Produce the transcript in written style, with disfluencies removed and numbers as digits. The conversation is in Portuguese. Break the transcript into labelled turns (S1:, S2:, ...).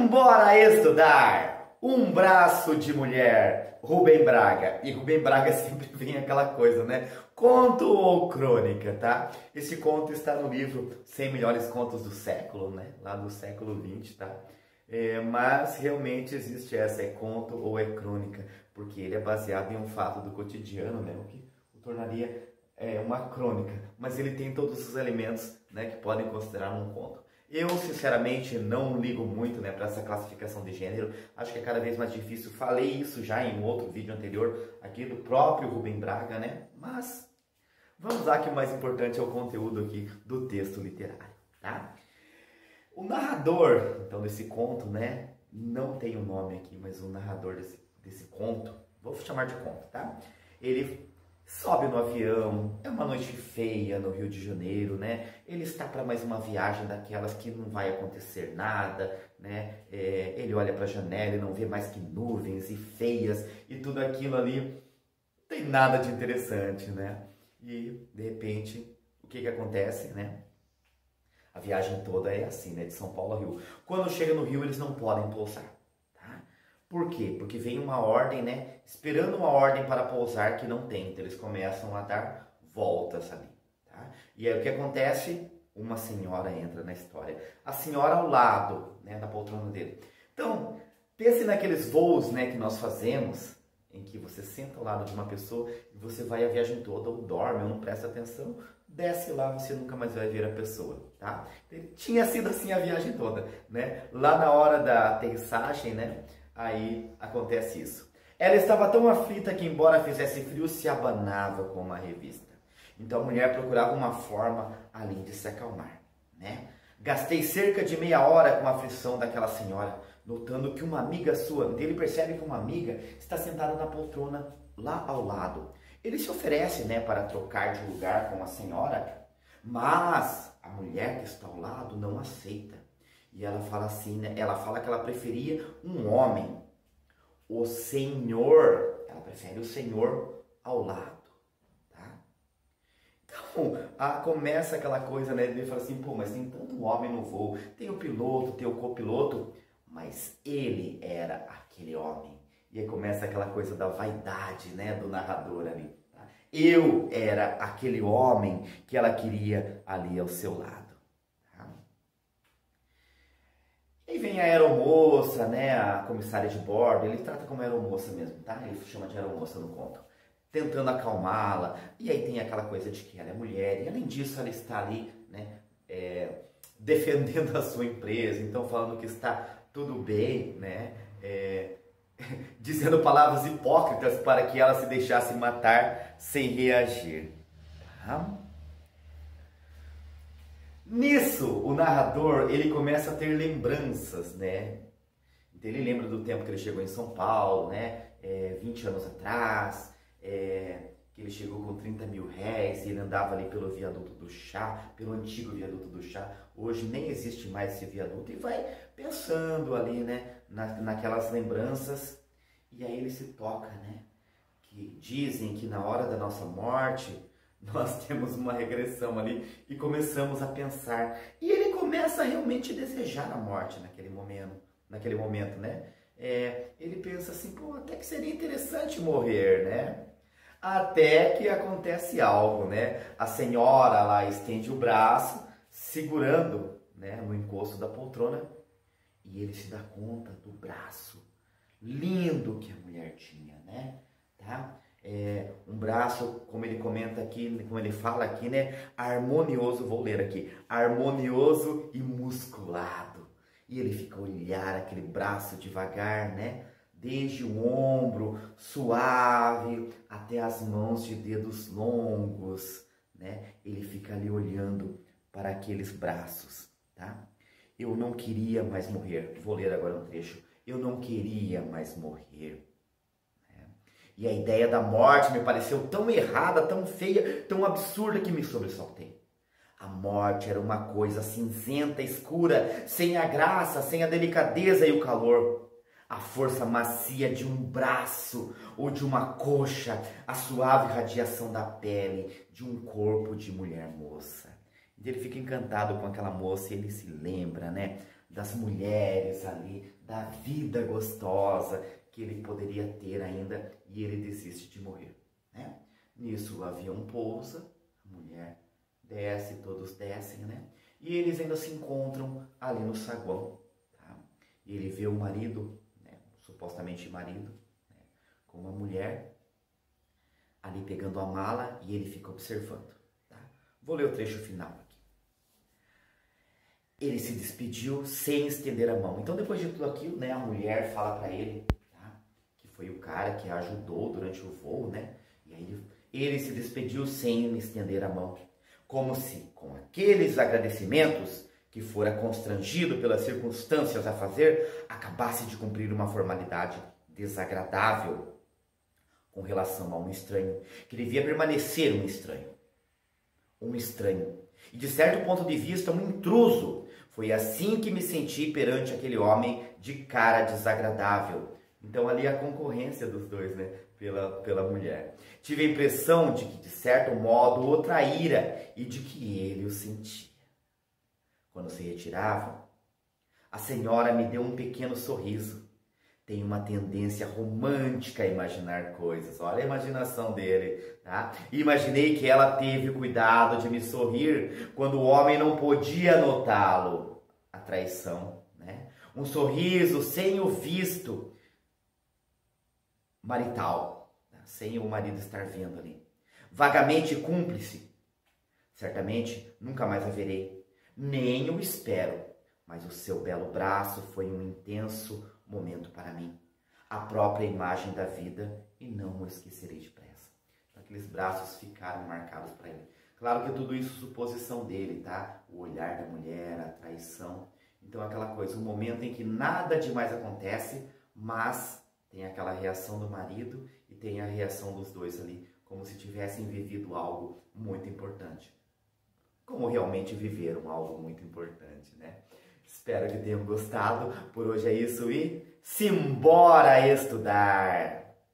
S1: Bora estudar! Um braço de mulher, Rubem Braga. E Rubem Braga sempre vem aquela coisa, né? Conto ou crônica, tá? Esse conto está no livro 100 Melhores Contos do Século, né? Lá do século XX, tá? Mas realmente existe essa, é conto ou é crônica, porque ele é baseado em um fato do cotidiano, né? O que o tornaria uma crônica. Mas ele tem todos os elementos, né, que podem considerar um conto. Eu, sinceramente, não ligo muito, né, para essa classificação de gênero. Acho que é cada vez mais difícil. Falei isso já em um outro vídeo anterior, aqui do próprio Rubem Braga, né? Mas vamos lá, que o mais importante é o conteúdo aqui do texto literário, tá? O narrador, então, desse conto, né? Não tem o nome aqui, mas o narrador desse conto, vou chamar de conto, tá? Ele sobe no avião, é uma noite feia no Rio de Janeiro, né? Ele está para mais uma viagem daquelas que não vai acontecer nada, né? Ele olha para a janela e não vê mais que nuvens e feias e tudo aquilo ali. Não tem nada de interessante, né? E, de repente, o que acontece, né? A viagem toda é assim, né? De São Paulo a Rio. Quando chega no Rio, eles não podem pousar. Por quê? Porque vem uma ordem, né? Esperando uma ordem para pousar que não tem. Então eles começam a dar voltas ali, tá? E aí o que acontece? Uma senhora entra na história. A senhora ao lado, né, da poltrona dele. Então, pense naqueles voos, né, que nós fazemos, em que você senta ao lado de uma pessoa e você vai a viagem toda, ou dorme, ou não presta atenção, desce lá, você nunca mais vai ver a pessoa, tá? Tinha sido assim a viagem toda, né? Lá na hora da aterrissagem, né? Aí acontece isso. Ela estava tão aflita que, embora fizesse frio, se abanava com uma revista. Então a mulher procurava uma forma ali de se acalmar, né? Gastei cerca de meia hora com a aflição daquela senhora, notando que uma amiga sua, então ele percebe que uma amiga está sentada na poltrona lá ao lado. Ele se oferece, né, para trocar de lugar com a senhora, mas a mulher que está ao lado não aceita. E ela fala assim, né? Ela fala que ela preferia um homem. O senhor, ela prefere o senhor ao lado, tá? Então, começa aquela coisa, né? Ele fala assim, pô, mas tem tanto homem no voo. Tem o piloto, tem o copiloto, mas ele era aquele homem. E aí começa aquela coisa da vaidade, né? Do narrador ali. Tá? Eu era aquele homem que ela queria ali ao seu lado. E vem a aeromoça, né, a comissária de bordo, ele trata como aeromoça mesmo, tá? Ele chama de aeromoça no conto. Tentando acalmá-la, e aí tem aquela coisa de que ela é mulher, e além disso ela está ali, né, defendendo a sua empresa, então falando que está tudo bem, né, dizendo palavras hipócritas para que ela se deixasse matar sem reagir. Tá? Nisso, o narrador, ele começa a ter lembranças, né? Então ele lembra do tempo que ele chegou em São Paulo, né? 20 anos atrás, que ele chegou com 30 mil réis, e ele andava ali pelo viaduto do Chá, pelo antigo viaduto do Chá. Hoje nem existe mais esse viaduto, e vai pensando ali, né? Naquelas lembranças, e aí ele se toca, né? Que dizem que na hora da nossa morte, nós temos uma regressão ali e começamos a pensar. E ele começa a realmente desejar a morte naquele momento, né? Ele pensa assim, pô, até que seria interessante morrer, né? Até que acontece algo, né? A senhora lá estende o braço, segurando, né, no encosto da poltrona, e ele se dá conta do braço lindo que a mulher tinha, né? Tá? Um braço, como ele comenta aqui, como ele fala aqui, né? Harmonioso, vou ler aqui. Harmonioso e musculado. E ele fica a olhar aquele braço devagar, né? Desde o ombro suave até as mãos de dedos longos, né? Ele fica ali olhando para aqueles braços, tá? Eu não queria mais morrer. Vou ler agora um trecho. Eu não queria mais morrer. E a ideia da morte me pareceu tão errada, tão feia, tão absurda que me sobressaltei. A morte era uma coisa cinzenta, escura, sem a graça, sem a delicadeza e o calor. A força macia de um braço ou de uma coxa, a suave radiação da pele de um corpo de mulher moça. E ele fica encantado com aquela moça e ele se lembra, né, das mulheres ali, da vida gostosa que ele poderia ter ainda, e ele desiste de morrer, né? Nisso o avião pousa, a mulher desce, todos descem, né? E eles ainda se encontram ali no saguão, tá? E ele vê o marido, né, supostamente marido, né, com uma mulher ali pegando a mala, e ele fica observando, tá? Vou ler o trecho final aqui. Ele se despediu sem estender a mão. Então, depois de tudo aquilo, né, a mulher fala para ele, tá, que foi o cara que a ajudou durante o voo, né? E aí ele se despediu sem estender a mão, como se, com aqueles agradecimentos que fora constrangido pelas circunstâncias a fazer, acabasse de cumprir uma formalidade desagradável com relação a um estranho, que devia permanecer um estranho. Um estranho. E de certo ponto de vista, um intruso. Foi assim que me senti perante aquele homem de cara desagradável. Então ali a concorrência dos dois, né? Pela mulher. Tive a impressão de que, de certo modo, o traíra e de que ele o sentia. Quando se retirava, a senhora me deu um pequeno sorriso. Tem uma tendência romântica a imaginar coisas. Olha a imaginação dele, tá? Imaginei que ela teve cuidado de me sorrir quando o homem não podia notá-lo. A traição, né? Um sorriso sem o visto marital, né? Sem o marido estar vendo ali. Vagamente cúmplice. Certamente nunca mais a verei. Nem o espero. Mas o seu belo braço foi um intenso momento para mim, a própria imagem da vida, e não o esquecerei depressa. Então, aqueles braços ficaram marcados para ele. Claro que tudo isso é suposição dele, tá? O olhar da mulher, a traição. Então, aquela coisa, um momento em que nada demais acontece, mas tem aquela reação do marido e tem a reação dos dois ali, como se tivessem vivido algo muito importante. Como realmente viveram algo muito importante, né? Espero que tenham gostado. Por hoje é isso e simbora estudar!